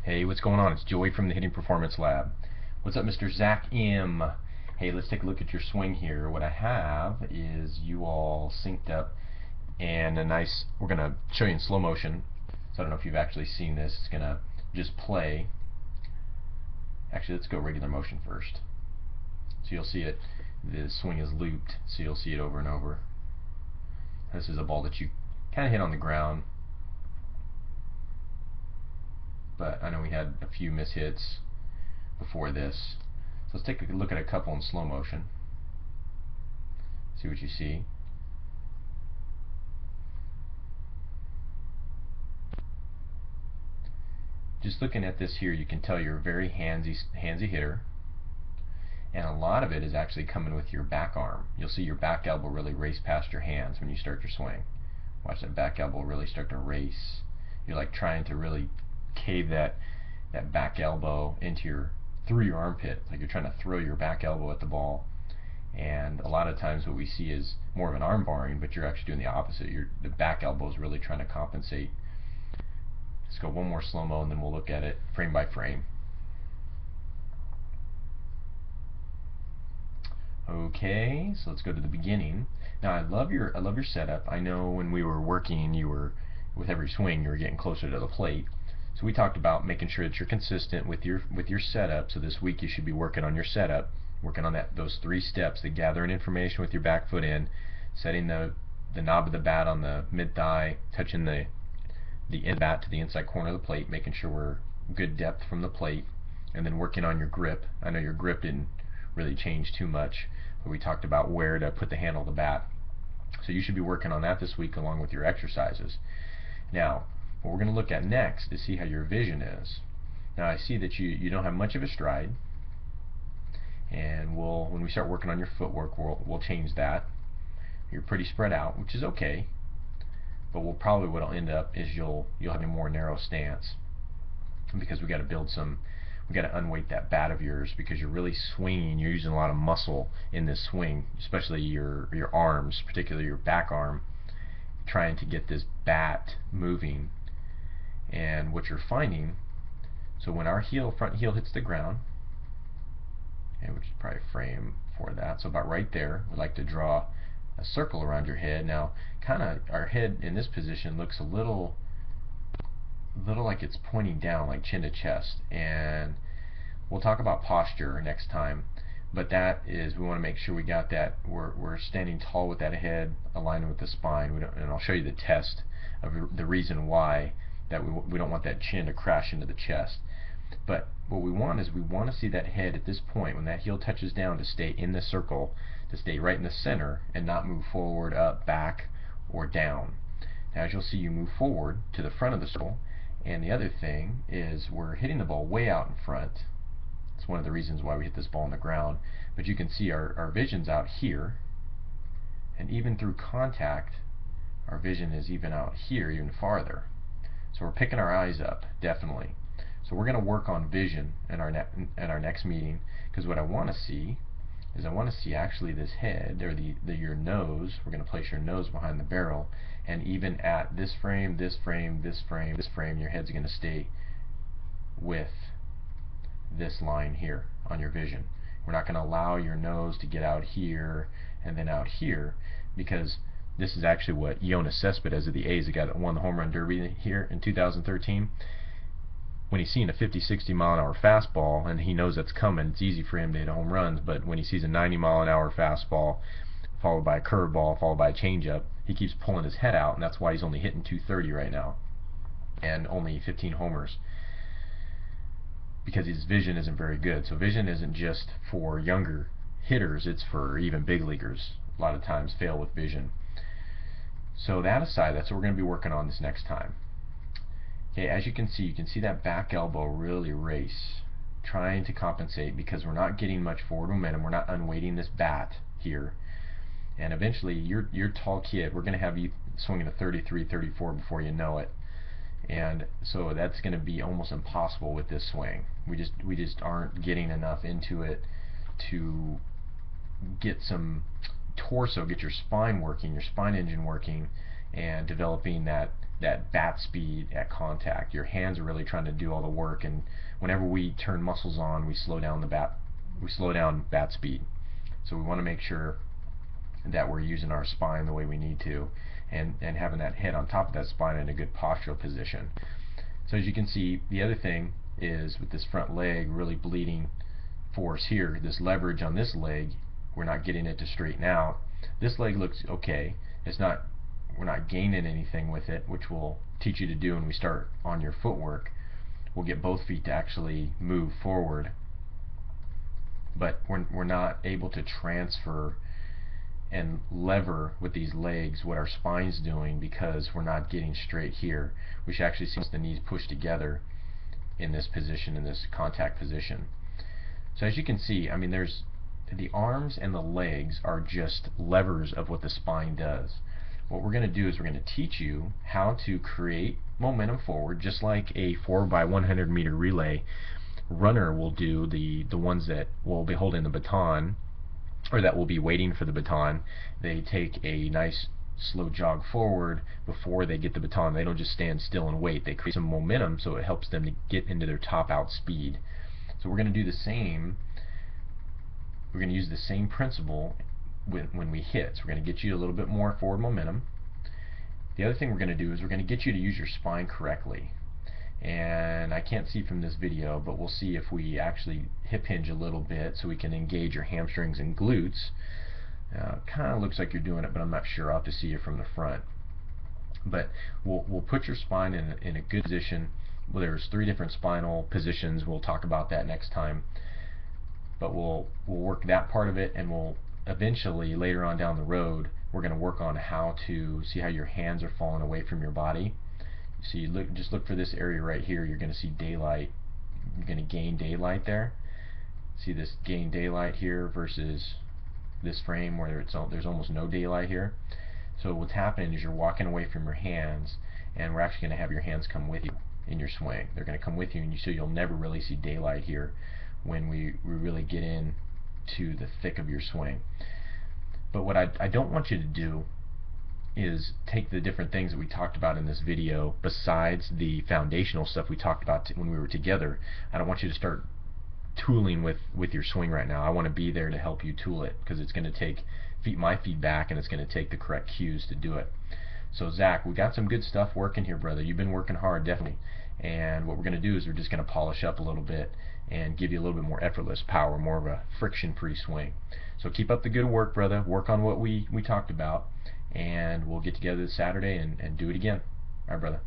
Hey, what's going on? It's Joey from the Hitting Performance Lab. What's up, Mr. Zack M? Hey, let's take a look at your swing here. What I have is you all synced up and we're going to show you in slow motion. So I don't know if you've actually seen this. It's going to just play. Actually, let's go regular motion first. So you'll see it. The swing is looped, so you'll see it over and over. This is a ball that you kind of hit on the ground, but I know we had a few mishits before this. So let's take a look at a couple in slow motion. See what you see. Just looking at this here, you can tell you're a very handsy hitter, and a lot of it is actually coming with your back arm. You'll see your back elbow really race past your hands when you start your swing. Watch that back elbow really start to race. You're like trying to really cave that back elbow through your armpit, like you're trying to throw your back elbow at the ball. And a lot of times what we see is more of an arm barring, but you're actually doing the opposite. The back elbow is really trying to compensate. Let's go one more slow-mo and then we'll look at it frame by frame. Okay, so let's go to the beginning. Now I love your setup. I know when we were working, with every swing you were getting closer to the plate. So we talked about making sure that you're consistent with your setup. So this week you should be working on your setup, working on those 3 steps: the gathering information with your back foot in, setting the knob of the bat on the mid thigh, touching the end bat to the inside corner of the plate, making sure we're good depth from the plate, and then working on your grip. I know your grip didn't really change too much, but we talked about where to put the handle of the bat. So you should be working on that this week along with your exercises. Now, what we're going to look at next is see how your vision is. Now I see that you don't have much of a stride, and when we start working on your footwork, we'll change that. You're pretty spread out, which is okay, but what'll end up is you'll have a more narrow stance, because we got to unweight that bat of yours, because you're really swinging. You're using a lot of muscle in this swing, especially your arms, particularly your back arm, trying to get this bat moving. And what you're finding, so when our front heel hits the ground, okay, which is probably a frame for that, so about right there, we like to draw a circle around your head. Now kind of our head in this position looks a little like it's pointing down, like chin to chest, and we'll talk about posture next time, but that is, we want to make sure we got that, we're standing tall with that head aligned with the spine. And I'll show you the test of the reason why that we don't want that chin to crash into the chest. But what we want is, we want to see that head at this point, when that heel touches down, to stay in the circle, to stay right in the center and not move forward, up, back, or down. Now as you'll see, you move forward to the front of the circle, and the other thing is we're hitting the ball way out in front. It's one of the reasons why we hit this ball on the ground, but you can see our vision's out here, and even through contact our vision is even out here, even farther. So we're picking our eyes up, definitely. So we're going to work on vision in our next meeting, because what I want to see is, I want to see actually this head, or your nose. We're going to place your nose behind the barrel, and even at this frame, this frame, this frame, this frame, your head's going to stay with this line here on your vision. We're not going to allow your nose to get out here and then out here, because this is actually what Yoenis Cespedes of the A's, the guy that won the home run derby here in 2013, when he's seeing a 50-60 mile an hour fastball and he knows that's coming, it's easy for him to hit home runs. But when he sees a 90 mile an hour fastball followed by a curveball followed by a changeup, he keeps pulling his head out, and that's why he's only hitting 230 right now and only 15 homers, because his vision isn't very good. So vision isn't just for younger hitters, it's for even big leaguers. A lot of times fail with vision. So that aside, that's what we're going to be working on this next time. Okay, as you can see that back elbow really race, trying to compensate, because we're not getting much forward momentum. We're not unweighting this bat here, and eventually your tall kid, we're going to have you swinging a 33, 34 before you know it. And so that's going to be almost impossible with this swing. We just aren't getting enough into it to get some torso, get your spine working, your spine engine working, and developing that bat speed at contact. Your hands are really trying to do all the work, and whenever we turn muscles on, we slow down bat speed. So we want to make sure that we're using our spine the way we need to, and having that head on top of that spine in a good postural position. So as you can see, the other thing is with this front leg really bleeding force here, this leverage on this leg, we're not getting it to straighten out. This leg looks okay. We're not gaining anything with it, which we'll teach you to do when we start on your footwork. We'll get both feet to actually move forward, but we're not able to transfer and lever with these legs what our spine's doing, because we're not getting straight here. We should actually see the knees pushed together in this position, in this contact position. So as you can see, I mean, there's the arms and the legs are just levers of what the spine does. What we're going to do is we're going to teach you how to create momentum forward, just like a 4x100 meter relay runner will do. The ones that will be holding the baton, or that will be waiting for the baton, they take a nice slow jog forward before they get the baton. They don't just stand still and wait. They create some momentum, so it helps them to get into their top out speed. So we're going to do the same. We're going to use the same principle when we hit. So we're going to get you a little bit more forward momentum. The other thing we're going to do is we're going to get you to use your spine correctly. And I can't see from this video, but we'll see if we actually hip hinge a little bit so we can engage your hamstrings and glutes. Kind of looks like you're doing it, but I'm not sure. I'll have to see you from the front. But we'll put your spine in a good position. Well, there's 3 different spinal positions. We'll talk about that next time. But we'll work that part of it, and we'll eventually, later on down the road, we're going to work on how to see how your hands are falling away from your body. So you just look for this area right here. You're going to see daylight. You're going to gain daylight there. See this gain daylight here versus this frame where there's almost no daylight here. So what's happening is you're walking away from your hands, and we're actually going to have your hands come with you in your swing. They're going to come with you, and so you'll never really see daylight here when we really get in to the thick of your swing. But what I don't want you to do is take the different things that we talked about in this video, besides the foundational stuff we talked about when we were together. I don't want you to start tooling with your swing right now. I want to be there to help you tool it, because it's going to take my feedback, and it's going to take the correct cues to do it. So Zach, we got some good stuff working here, brother. You've been working hard, definitely. And what we're going to do is we're just going to polish up a little bit and give you a little bit more effortless power, more of a friction-free swing. So keep up the good work, brother. Work on what we talked about, and we'll get together this Saturday and do it again. All right, brother.